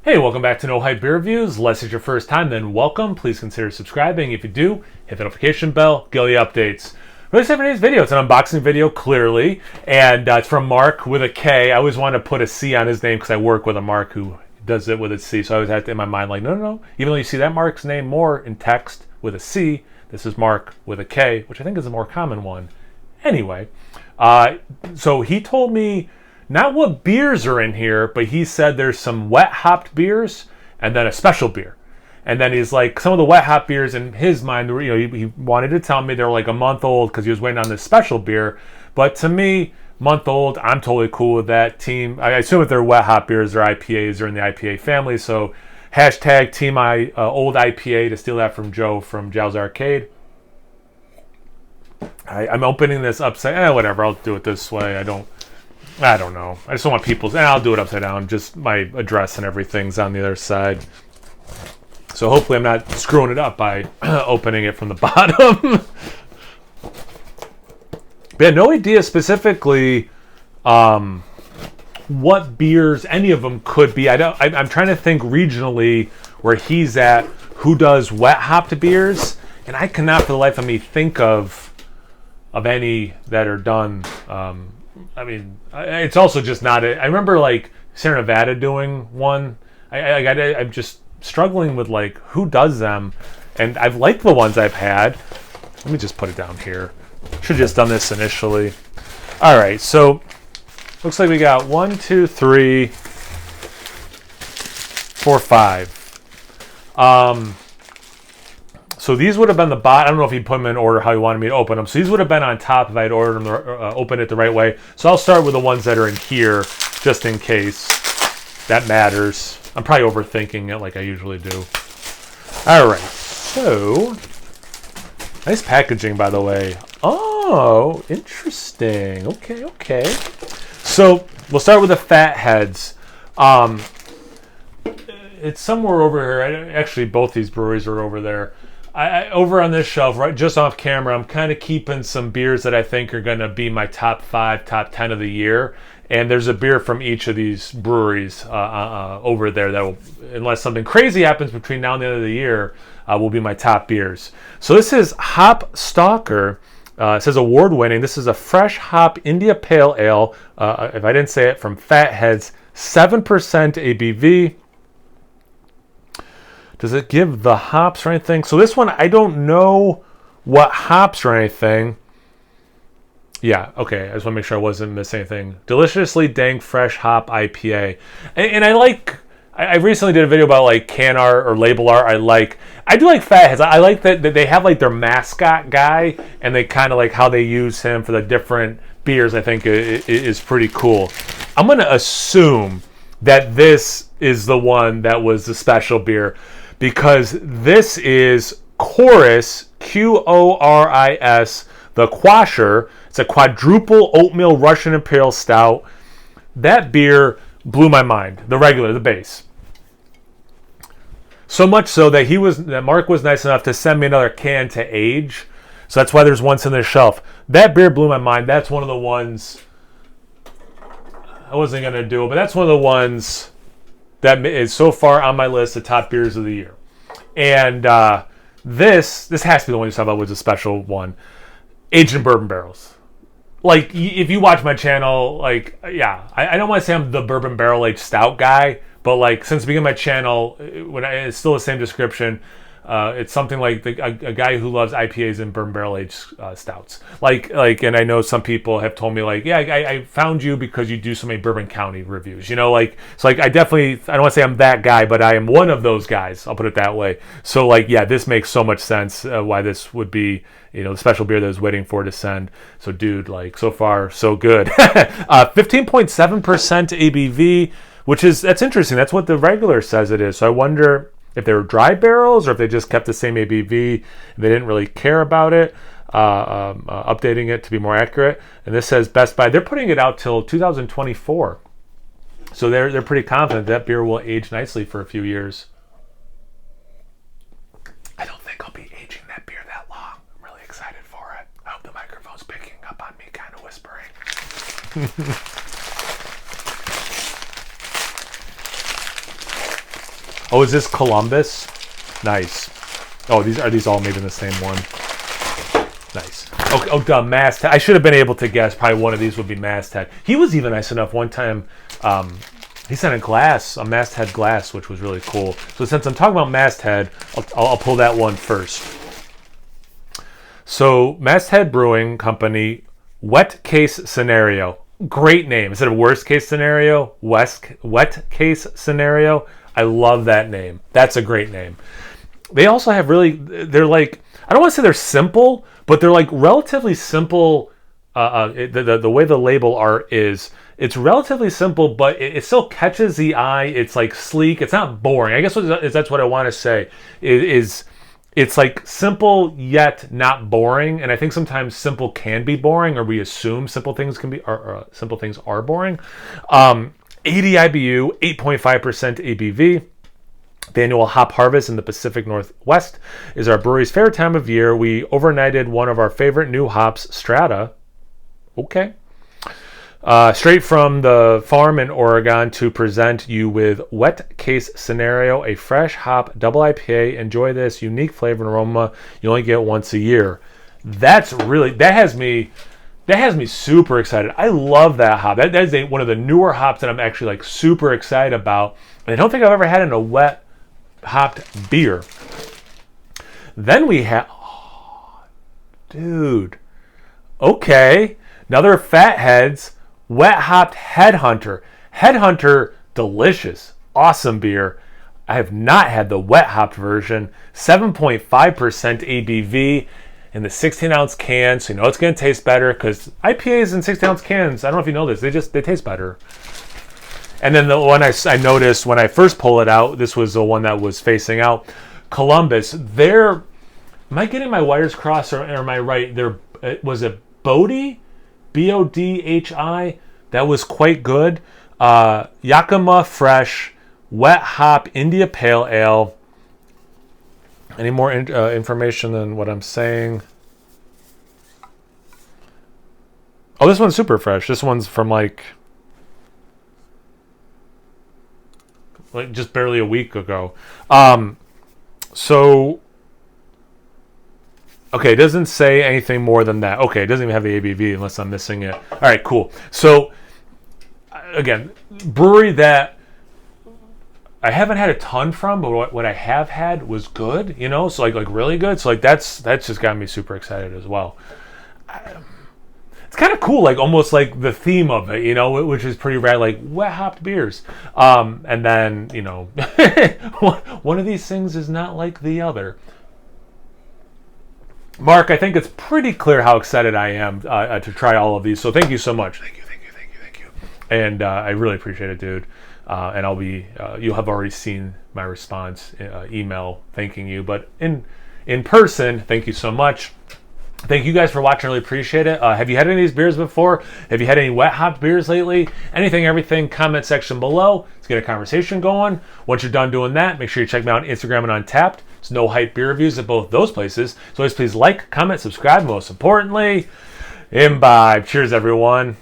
Hey, welcome back to No Hype Beer Reviews. Unless it's your first time, then welcome. Please consider subscribing. If you do, hit the notification bell, get all the updates. Really excited for today's video. It's an unboxing video, clearly, and it's from Mark with a K. I always want to put a C on his name because I work with a Mark who does it with a C, so I always had to, in my mind, like, no. Even though you see that Mark's name more in text with a C, this is Mark with a K, which I think is a more common one. Anyway, so he told me not what beers are in here, but he said there's some wet hopped beers and then a special beer. And then he's like, some of the wet hop beers in his mind, he wanted to tell me they're like a month old because he was waiting on this special beer. But to me, month old, I'm totally cool with that. Team, I assume if they're wet hop beers, they're IPAs, they're in the IPA family. So hashtag Team Old IPA to steal that from Joe from Jow's Arcade. I'm opening this upside, whatever, I'll do it this way. I don't know. I just don't want people's, and I'll do it upside down. Just my address and everything's on the other side. So hopefully I'm not screwing it up by opening it from the bottom. But yeah, no idea specifically what beers any of them could be. I'm trying to think regionally where he's at, who does wet hopped beers, and I cannot for the life of me think of any that are done. I mean, it's also just not it. I remember like Sierra Nevada doing one. I'm just struggling with like who does them, and I've liked the ones I've had. Let me just put it down here. Should have just done this initially. All right, so looks like we got 1, 2, 3, 4, 5. So these would have been the bottom. I don't know if he put them in order how he wanted me to open them. So these would have been on top if I had ordered them, opened it the right way. So I'll start with the ones that are in here, just in case that matters. I'm probably overthinking it like I usually do. All right, so nice packaging, by the way. Oh, interesting. Okay. So we'll start with the fat heads. It's somewhere over here. Actually, both these breweries are over there. Over on this shelf, right just off camera, I'm kind of keeping some beers that I think are going to be my top 5, top 10 of the year. And there's a beer from each of these breweries over there that will, unless something crazy happens between now and the end of the year, will be my top beers. So this is Hop Stalker. It says award-winning. This is a fresh hop India Pale Ale. If I didn't say it, from Fatheads, 7% ABV. Does it give the hops or anything? So this one, I don't know what hops or anything. Yeah, okay. I just want to make sure I wasn't missing anything. Deliciously dank fresh hop IPA. And I recently did a video about like can art or label art. I do like Fatheads. I like that they have like their mascot guy, and they kind of like how they use him for the different beers. I think is pretty cool. I'm going to assume that this is the one that was the special beer, because this is Chorus, Qoris, the Quasher. It's a quadruple oatmeal Russian Imperial Stout. That beer blew my mind. The regular, the base. So much so that Mark was nice enough to send me another can to age. So that's why there's one in this shelf. That beer blew my mind. That's one of the ones I wasn't going to do, but that's one of the ones that is so far on my list of top beers of the year. And this has to be the one you talk about, was a special one. Aged in bourbon barrels. Like, if you watch my channel, like, yeah, I don't want to say I'm the bourbon barrel aged stout guy, but like, since the beginning of my channel, it's still the same description. It's something like a guy who loves IPAs and bourbon barrel aged stouts. Like, and I know some people have told me like, yeah, I found you because you do so many Bourbon County reviews. You know, like, so like I don't want to say I'm that guy, but I am one of those guys. I'll put it that way. So like, yeah, this makes so much sense why this would be, you know, the special beer that I was waiting for to send. So dude, like, so far so good. 15.7% ABV, that's interesting. That's what the regular says it is. So I wonder if they were dry barrels or if they just kept the same ABV and they didn't really care about it, updating it to be more accurate. And this says Best Buy. They're putting it out till 2024. So they're pretty confident that beer will age nicely for a few years. I don't think I'll be aging that beer that long. I'm really excited for it. I hope the microphone's picking up on me kind of whispering. Oh, is this Columbus? Nice. Oh, are these all made in the same one? Nice. Okay, oh, duh, Masthead. I should have been able to guess. Probably one of these would be Masthead. He was even nice enough one time. He sent a Masthead glass, which was really cool. So since I'm talking about Masthead, I'll pull that one first. So Masthead Brewing Company, Wet Case Scenario. Great name. Instead of worst case scenario, wet case scenario. I love that name. That's a great name. They also have they're like, I don't want to say they're simple, but they're like relatively simple. The way the label art is, it's relatively simple, but it still catches the eye. It's like sleek. It's not boring. I guess that's what I want to say is it's like simple yet not boring. And I think sometimes simple can be boring, or we assume simple things can be, or simple things are boring. 80 IBU, 8.5% ABV. The annual hop harvest in the Pacific Northwest is our brewery's favorite time of year. We overnighted one of our favorite new hops, Strata. Okay. Straight from the farm in Oregon to present you with Wet Case Scenario, a fresh hop double IPA. Enjoy this unique flavor and aroma you only get once a year. That has me super excited. I love that hop. That is one of the newer hops that I'm actually like super excited about. And I don't think I've ever had in a wet hopped beer. Then we have, dude. Okay, another Fatheads Wet Hopped Headhunter. Headhunter, delicious, awesome beer. I have not had the wet hopped version. 7.5% ABV in the 16-ounce can, so you know it's going to taste better because IPAs in 16-ounce cans, I don't know if you know this, they taste better. And then the one I noticed when I first pulled it out, this was the one that was facing out. Columbus, am I getting my wires crossed or am I right? Was it Bodhi? Bodhi? That was quite good. Yakima Fresh, Wet Hop, India Pale Ale. Any more information than what I'm saying? Oh, this one's super fresh. This one's from like just barely a week ago. Okay, it doesn't say anything more than that. Okay, it doesn't even have the ABV unless I'm missing it. All right, cool. So, again, brewery that I haven't had a ton from, but what I have had was good, you know? So, like really good. So, like, that's just got me super excited as well. It's kind of cool, like, almost like the theme of it, you know, which is pretty rad, like, wet-hopped beers. And then, you know, one of these things is not like the other. Mark, I think it's pretty clear how excited I am to try all of these. So thank you so much. Thank you. And I really appreciate it, dude. And I'll be, you'll have already seen my response email thanking you. But in person, thank you so much. Thank you guys for watching. I really appreciate it. Have you had any of these beers before? Have you had any wet hop beers lately? Anything, everything, comment section below. Let's get a conversation going. Once you're done doing that, make sure you check me out on Instagram and Untapped. It's No Hype Beer Reviews at both those places. So always please like, comment, subscribe, and most importantly, imbibe. Cheers, everyone.